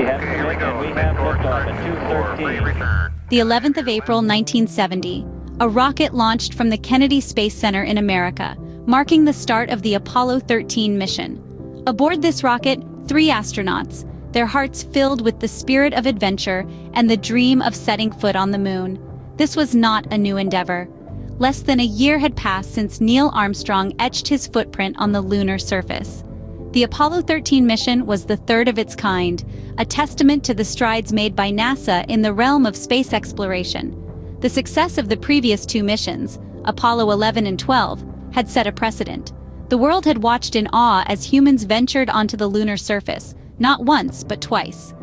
Here we go. Course 94. Please return. The 11th of April, 1970, a rocket launched from the Kennedy Space Center in America, marking the start of the Apollo 13 mission. Aboard this rocket, 3 astronauts, their hearts filled with the spirit of adventure and the dream of setting foot on the moon. This was not a new endeavor. Less than a year had passed since Neil Armstrong etched his footprint on the lunar surface. The Apollo 13 mission was the third of its kind, a testament to the strides made by NASA in the realm of space exploration. The success of the previous 2 missions, Apollo 11 and 12, had set a precedent. The world had watched in awe as humans ventured onto the lunar surface, not once, but twice.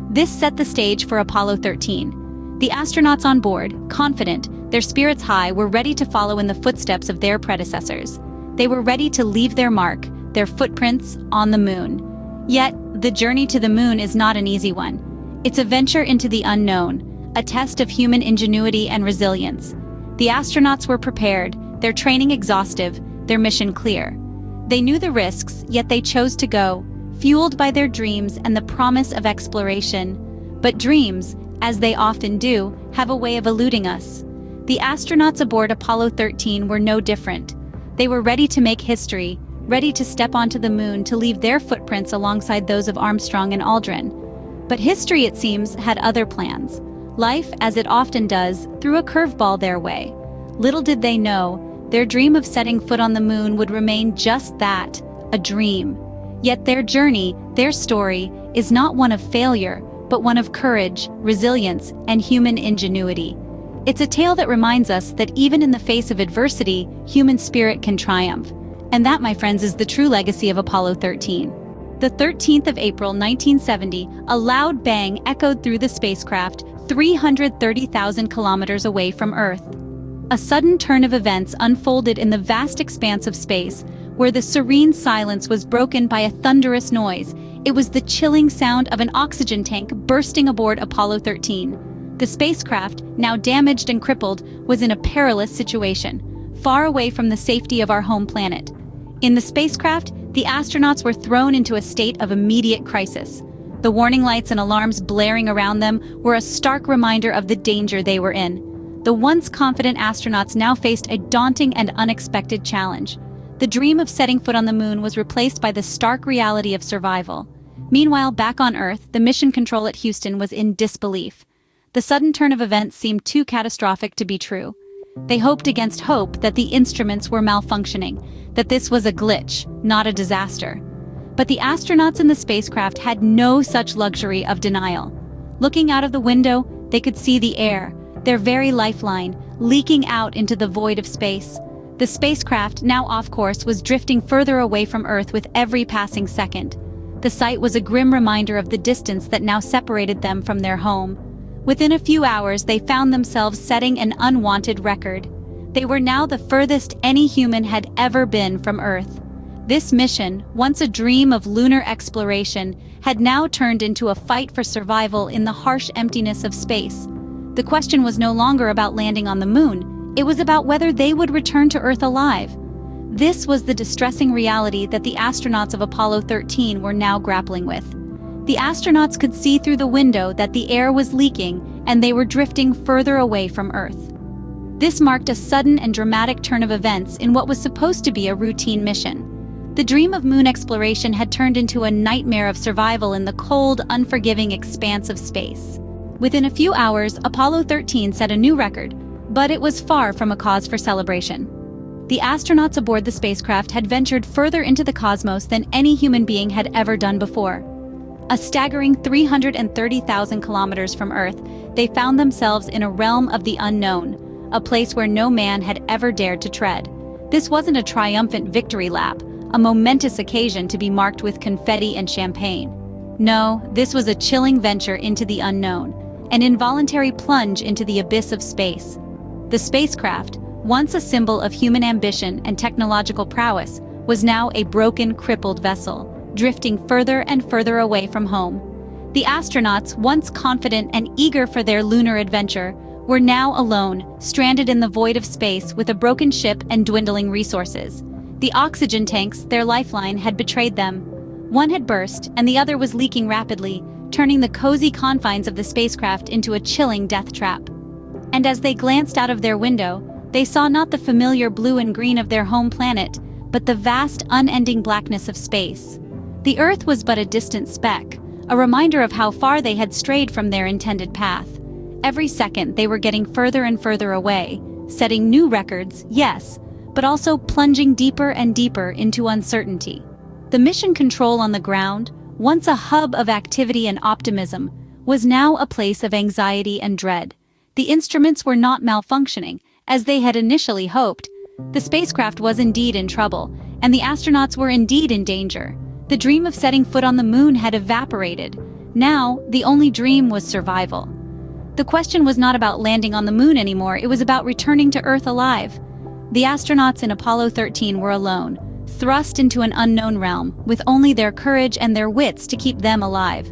This set the stage for Apollo 13. The astronauts on board, confident, their spirits high, were ready to follow in the footsteps of their predecessors. They were ready to leave their mark, their footprints, on the moon. Yet, the journey to the moon is not an easy one. It's a venture into the unknown, a test of human ingenuity and resilience. The astronauts were prepared, their training exhaustive, their mission clear. They knew the risks, yet they chose to go, fueled by their dreams and the promise of exploration. But dreams, as they often do, have a way of eluding us. The astronauts aboard Apollo 13 were no different. They were ready to make history, ready to step onto the moon to leave their footprints alongside those of Armstrong and Aldrin. But history, it seems, had other plans. Life, as it often does, threw a curveball their way. Little did they know, their dream of setting foot on the moon would remain just that, a dream. Yet their journey, their story, is not one of failure, but one of courage, resilience, and human ingenuity. It's a tale that reminds us that even in the face of adversity, human spirit can triumph. And that, my friends, is the true legacy of Apollo 13. The 13th of April, 1970, a loud bang echoed through the spacecraft 330,000 kilometers away from Earth. A sudden turn of events unfolded in the vast expanse of space, where the serene silence was broken by a thunderous noise. It was the chilling sound of an oxygen tank bursting aboard Apollo 13. The spacecraft, now damaged and crippled, was in a perilous situation, far away from the safety of our home planet. In the spacecraft, the astronauts were thrown into a state of immediate crisis. The warning lights and alarms blaring around them were a stark reminder of the danger they were in. The once confident astronauts now faced a daunting and unexpected challenge. The dream of setting foot on the moon was replaced by the stark reality of survival. Meanwhile, back on Earth, the mission control at Houston was in disbelief. The sudden turn of events seemed too catastrophic to be true. They hoped against hope that the instruments were malfunctioning, that this was a glitch, not a disaster. But the astronauts in the spacecraft had no such luxury of denial. Looking out of the window, they could see the air, their very lifeline, leaking out into the void of space. The spacecraft, now off course, was drifting further away from Earth with every passing second. The sight was a grim reminder of the distance that now separated them from their home. Within a few hours, they found themselves setting an unwanted record. They were now the furthest any human had ever been from Earth. This mission, once a dream of lunar exploration, had now turned into a fight for survival in the harsh emptiness of space. The question was no longer about landing on the moon. It was about whether they would return to Earth alive. This was the distressing reality that the astronauts of Apollo 13 were now grappling with. The astronauts could see through the window that the air was leaking and they were drifting further away from Earth. This marked a sudden and dramatic turn of events in what was supposed to be a routine mission. The dream of moon exploration had turned into a nightmare of survival in the cold, unforgiving expanse of space. Within a few hours, Apollo 13 set a new record, but it was far from a cause for celebration. The astronauts aboard the spacecraft had ventured further into the cosmos than any human being had ever done before. A staggering 330,000 kilometers from Earth, they found themselves in a realm of the unknown, a place where no man had ever dared to tread. This wasn't a triumphant victory lap, a momentous occasion to be marked with confetti and champagne. No, this was a chilling venture into the unknown, an involuntary plunge into the abyss of space. The spacecraft, once a symbol of human ambition and technological prowess, was now a broken, crippled vessel, drifting further and further away from home. The astronauts, once confident and eager for their lunar adventure, were now alone, stranded in the void of space with a broken ship and dwindling resources. The oxygen tanks, their lifeline, had betrayed them. One had burst, and the other was leaking rapidly, turning the cozy confines of the spacecraft into a chilling death trap. And as they glanced out of their window, they saw not the familiar blue and green of their home planet, but the vast, unending blackness of space. The Earth was but a distant speck, a reminder of how far they had strayed from their intended path. Every second they were getting further and further away, setting new records, yes, but also plunging deeper and deeper into uncertainty. The mission control on the ground, once a hub of activity and optimism, was now a place of anxiety and dread. The instruments were not malfunctioning, as they had initially hoped. The spacecraft was indeed in trouble, and the astronauts were indeed in danger. The dream of setting foot on the moon had evaporated. Now, the only dream was survival. The question was not about landing on the moon anymore, it was about returning to Earth alive. The astronauts in Apollo 13 were alone, thrust into an unknown realm, with only their courage and their wits to keep them alive.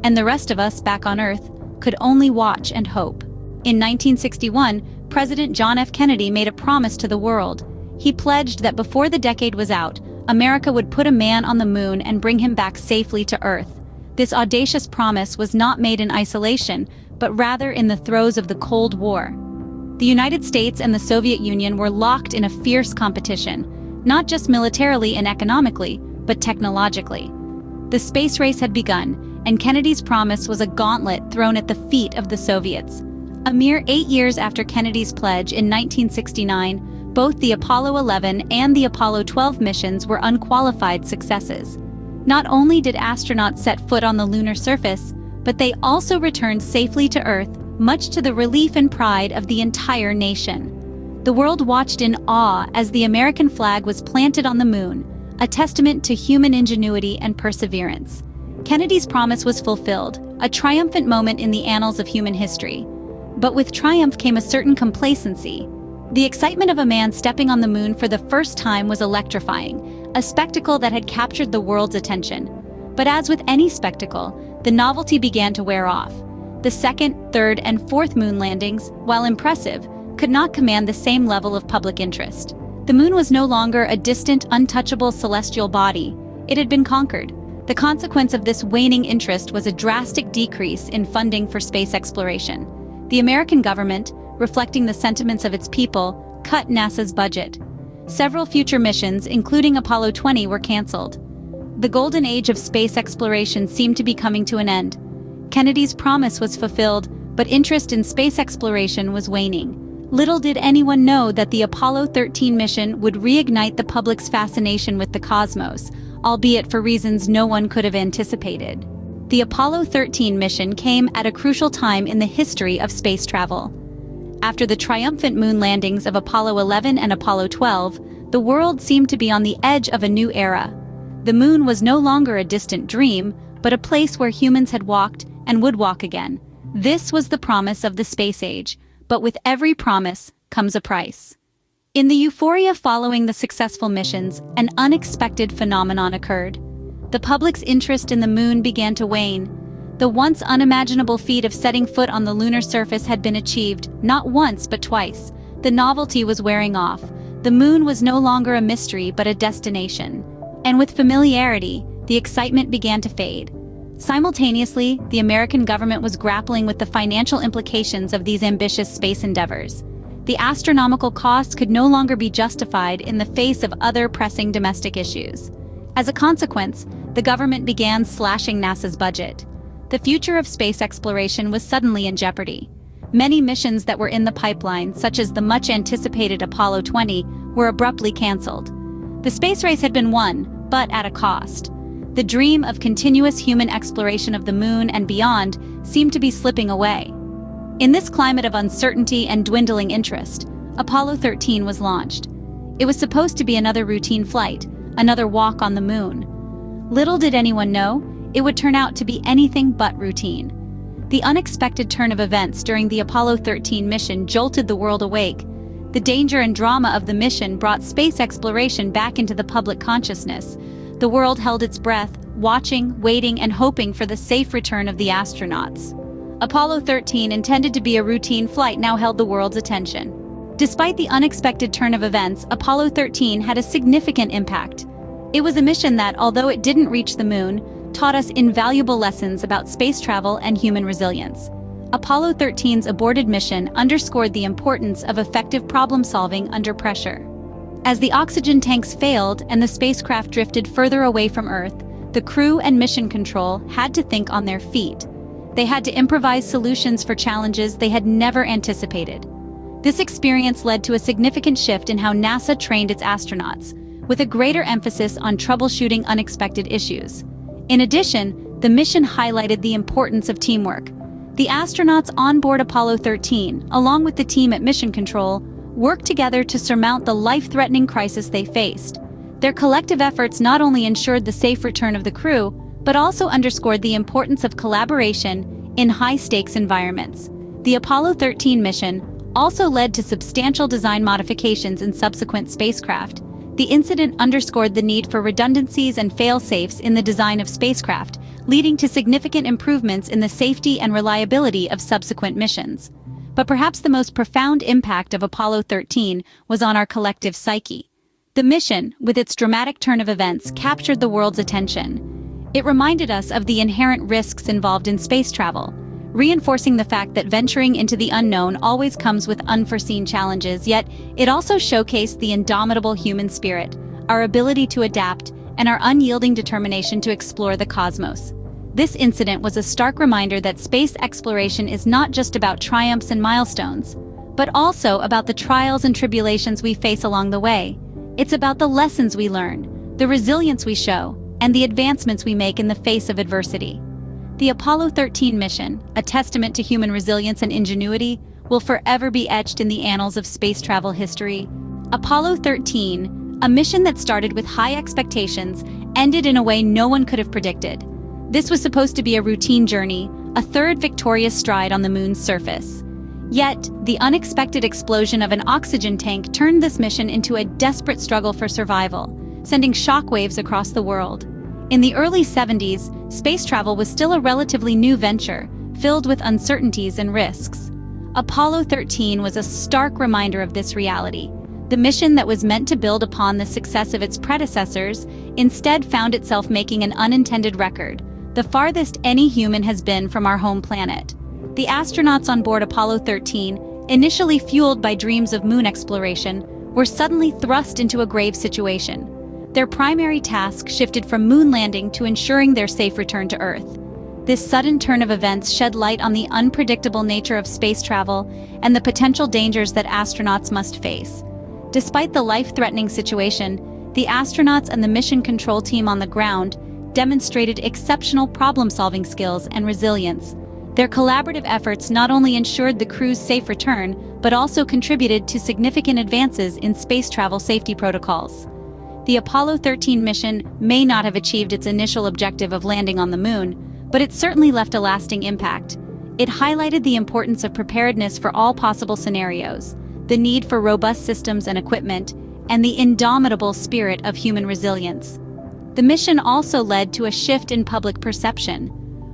And the rest of us, back on Earth, could only watch and hope. In 1961, President John F. Kennedy made a promise to the world. He pledged that before the decade was out, America would put a man on the moon and bring him back safely to Earth. This audacious promise was not made in isolation, but rather in the throes of the Cold War. The United States and the Soviet Union were locked in a fierce competition, not just militarily and economically, but technologically. The space race had begun, and Kennedy's promise was a gauntlet thrown at the feet of the Soviets. A mere 8 years after Kennedy's pledge in 1969, both the Apollo 11 and the Apollo 12 missions were unqualified successes. Not only did astronauts set foot on the lunar surface, but they also returned safely to Earth, much to the relief and pride of the entire nation. The world watched in awe as the American flag was planted on the moon, a testament to human ingenuity and perseverance. Kennedy's promise was fulfilled, a triumphant moment in the annals of human history. But with triumph came a certain complacency. The excitement of a man stepping on the moon for the first time was electrifying, a spectacle that had captured the world's attention. But as with any spectacle, the novelty began to wear off. The second, third, and fourth moon landings, while impressive, could not command the same level of public interest. The moon was no longer a distant, untouchable celestial body. It had been conquered. The consequence of this waning interest was a drastic decrease in funding for space exploration. The American government, reflecting the sentiments of its people, cut NASA's budget. Several future missions, including Apollo 20, were canceled. The golden age of space exploration seemed to be coming to an end. Kennedy's promise was fulfilled, but interest in space exploration was waning. Little did anyone know that the Apollo 13 mission would reignite the public's fascination with the cosmos, albeit for reasons no one could have anticipated. The Apollo 13 mission came at a crucial time in the history of space travel. After the triumphant moon landings of Apollo 11 and Apollo 12, the world seemed to be on the edge of a new era. The moon was no longer a distant dream, but a place where humans had walked and would walk again. This was the promise of the space age, but with every promise comes a price. In the euphoria following the successful missions, an unexpected phenomenon occurred. The public's interest in the moon began to wane. The once unimaginable feat of setting foot on the lunar surface had been achieved, not once but twice. The novelty was wearing off. The moon was no longer a mystery but a destination. And with familiarity, the excitement began to fade. Simultaneously, the American government was grappling with the financial implications of these ambitious space endeavors. The astronomical costs could no longer be justified in the face of other pressing domestic issues. As a consequence, the government began slashing NASA's budget. The future of space exploration was suddenly in jeopardy. Many missions that were in the pipeline, such as the much-anticipated Apollo 20, were abruptly canceled. The space race had been won, but at a cost. The dream of continuous human exploration of the moon and beyond seemed to be slipping away. In this climate of uncertainty and dwindling interest, Apollo 13 was launched. It was supposed to be another routine flight, another walk on the moon. Little did anyone know, it would turn out to be anything but routine. The unexpected turn of events during the Apollo 13 mission jolted the world awake. The danger and drama of the mission brought space exploration back into the public consciousness. The world held its breath, watching, waiting, and hoping for the safe return of the astronauts. Apollo 13, intended to be a routine flight, now held the world's attention. Despite the unexpected turn of events, Apollo 13 had a significant impact. It was a mission that, although it didn't reach the moon, taught us invaluable lessons about space travel and human resilience. Apollo 13's aborted mission underscored the importance of effective problem-solving under pressure. As the oxygen tanks failed and the spacecraft drifted further away from Earth, the crew and mission control had to think on their feet. They had to improvise solutions for challenges they had never anticipated. This experience led to a significant shift in how NASA trained its astronauts, with a greater emphasis on troubleshooting unexpected issues. In addition, the mission highlighted the importance of teamwork. The astronauts on board Apollo 13, along with the team at Mission Control, worked together to surmount the life-threatening crisis they faced. Their collective efforts not only ensured the safe return of the crew, but also underscored the importance of collaboration in high-stakes environments. The Apollo 13 mission also led to substantial design modifications in subsequent spacecraft. The incident underscored the need for redundancies and fail-safes in the design of spacecraft, leading to significant improvements in the safety and reliability of subsequent missions. But perhaps the most profound impact of Apollo 13 was on our collective psyche. The mission, with its dramatic turn of events, captured the world's attention. It reminded us of the inherent risks involved in space travel, reinforcing the fact that venturing into the unknown always comes with unforeseen challenges, yet it also showcased the indomitable human spirit, our ability to adapt, and our unyielding determination to explore the cosmos. This incident was a stark reminder that space exploration is not just about triumphs and milestones, but also about the trials and tribulations we face along the way. It's about the lessons we learn, the resilience we show, and the advancements we make in the face of adversity. The Apollo 13 mission, a testament to human resilience and ingenuity, will forever be etched in the annals of space travel history. Apollo 13, a mission that started with high expectations, ended in a way no one could have predicted. This was supposed to be a routine journey, a third victorious stride on the moon's surface. Yet, the unexpected explosion of an oxygen tank turned this mission into a desperate struggle for survival, sending shockwaves across the world. In the early 70s, space travel was still a relatively new venture, filled with uncertainties and risks. Apollo 13 was a stark reminder of this reality. The mission that was meant to build upon the success of its predecessors instead found itself making an unintended record, the farthest any human has been from our home planet. The astronauts on board Apollo 13, initially fueled by dreams of moon exploration, were suddenly thrust into a grave situation. Their primary task shifted from moon landing to ensuring their safe return to Earth. This sudden turn of events shed light on the unpredictable nature of space travel and the potential dangers that astronauts must face. Despite the life-threatening situation, the astronauts and the mission control team on the ground demonstrated exceptional problem-solving skills and resilience. Their collaborative efforts not only ensured the crew's safe return, but also contributed to significant advances in space travel safety protocols. The Apollo 13 mission may not have achieved its initial objective of landing on the moon, but it certainly left a lasting impact. It highlighted the importance of preparedness for all possible scenarios, the need for robust systems and equipment, and the indomitable spirit of human resilience. The mission also led to a shift in public perception.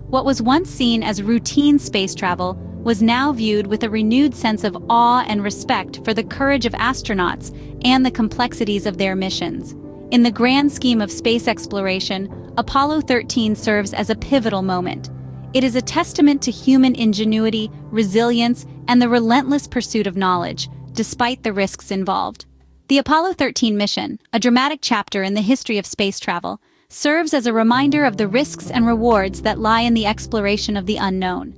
What was once seen as routine space travel was now viewed with a renewed sense of awe and respect for the courage of astronauts and the complexities of their missions. In the grand scheme of space exploration, Apollo 13 serves as a pivotal moment. It is a testament to human ingenuity, resilience, and the relentless pursuit of knowledge, despite the risks involved. The Apollo 13 mission, a dramatic chapter in the history of space travel, serves as a reminder of the risks and rewards that lie in the exploration of the unknown.